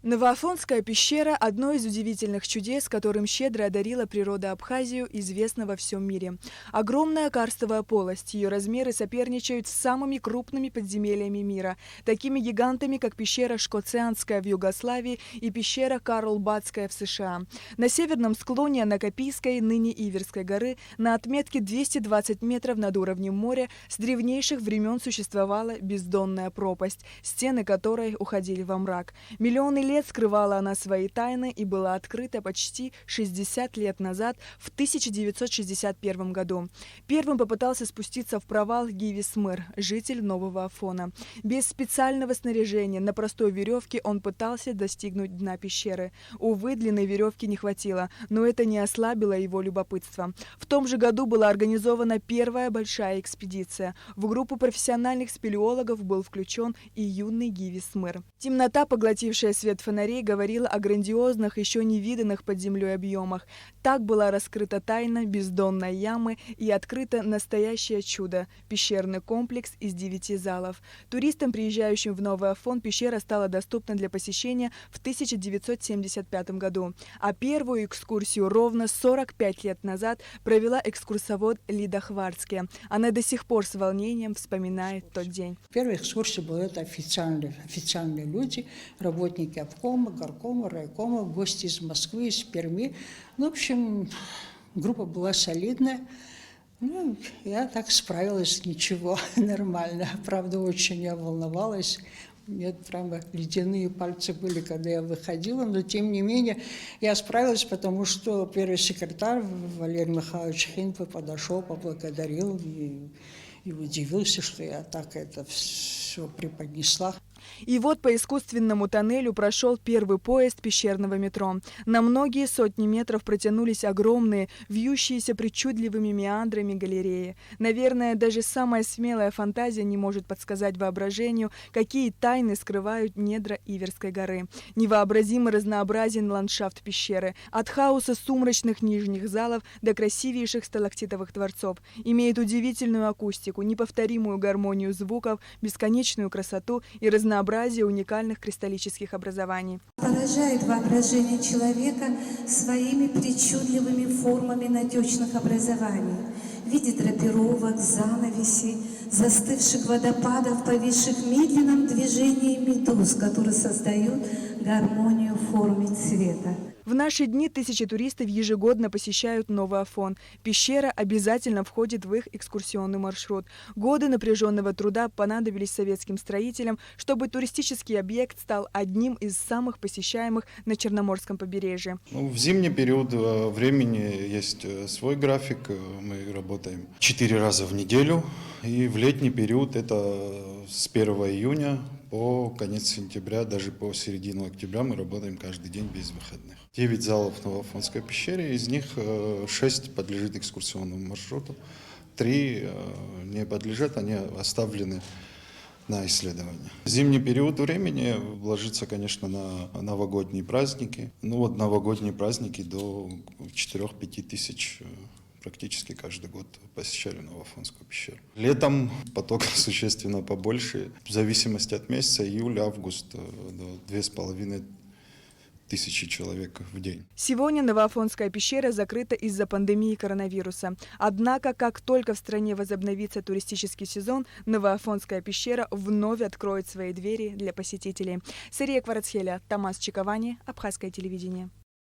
Новоафонская пещера – одно из удивительных чудес, которым щедро одарила природа Абхазию, известна во всем мире. Огромная карстовая полость, ее размеры соперничают с самыми крупными подземельями мира, такими гигантами, как пещера Шкоцианская в Югославии и пещера Карлбадская в США. На северном склоне Анакапийской, ныне Иверской горы, на отметке 220 метров над уровнем моря, с древнейших времен существовала бездонная пропасть, стены которой уходили во мрак. Миллионы лет скрывала она свои тайны и была открыта почти 60 лет назад, в 1961 году. Первым попытался спуститься в провал Гивис Мыр, житель Нового Афона. Без специального снаряжения на простой веревке он пытался достигнуть дна пещеры. Увы, длины веревки не хватило, но это не ослабило его любопытство. В том же году была организована первая большая экспедиция. В группу профессиональных спелеологов был включен и юный Гивис Мыр. Темнота, поглотившая свет фонарей, говорила о грандиозных, еще не виданных под землей объемах. Так была раскрыта тайна бездонной ямы и открыто настоящее чудо – пещерный комплекс из 9 залов. Туристам, приезжающим в Новый Афон, пещера стала доступна для посещения в 1975 году. А первую экскурсию ровно 45 лет назад провела экскурсовод Лида Хварцкая. Она до сих пор с волнением вспоминает тот день. Первая экскурсия была это официальные люди, работники обкома, горкома, райкома, гости из Москвы, из Перми. Ну, в общем, группа была солидная. Ну, я так справилась, ничего, нормально. Правда, очень я волновалась. У меня прямо ледяные пальцы были, когда я выходила, но тем не менее я справилась, потому что первый секретарь Валерий Михайлович Хинпе подошел, поблагодарил и удивился, что я так это все преподнесла. И вот по искусственному тоннелю прошел первый поезд пещерного метро. На многие сотни метров протянулись огромные, вьющиеся причудливыми меандрами галереи. Наверное, даже самая смелая фантазия не может подсказать воображению, какие тайны скрывают недра Иверской горы. Невообразимо разнообразен ландшафт пещеры. От хаоса сумрачных нижних залов до красивейших сталактитовых дворцов. Имеет удивительную акустику, неповторимую гармонию звуков, бесконечную красоту и разнообразие уникальных кристаллических образований. Поражает воображение человека своими причудливыми формами натечных образований в виде драпировок, занавесей, застывших водопадов, повисших в медленном движении медуз, которые создают гармонию форм и цвета. В наши дни тысячи туристов ежегодно посещают Новый Афон. Пещера обязательно входит в их экскурсионный маршрут. Годы напряженного труда понадобились советским строителям, чтобы туристический объект стал одним из самых посещаемых на Черноморском побережье. В зимний период времени есть свой график. Мы работаем 4 раза в неделю. И в летний период это с 1 июня по конец сентября, даже по середину октября мы работаем каждый день без выходных. 9 залов в Новоафонской пещере, из них 6 подлежит экскурсионному маршруту, 3 не подлежат, они оставлены на исследование. Зимний период времени ложится, конечно, на новогодние праздники. Новогодние праздники до 4-5 тысяч практически каждый год посещали Новоафонскую пещеру. Летом поток существенно побольше, в зависимости от месяца, июль-август, до 2500 человек в день. Сегодня Новоафонская пещера закрыта из-за пандемии коронавируса. Однако, как только в стране возобновится туристический сезон, Новоафонская пещера вновь откроет свои двери для посетителей. Сария Кварацхеля, Тамас Чиковани, Абхазское телевидение.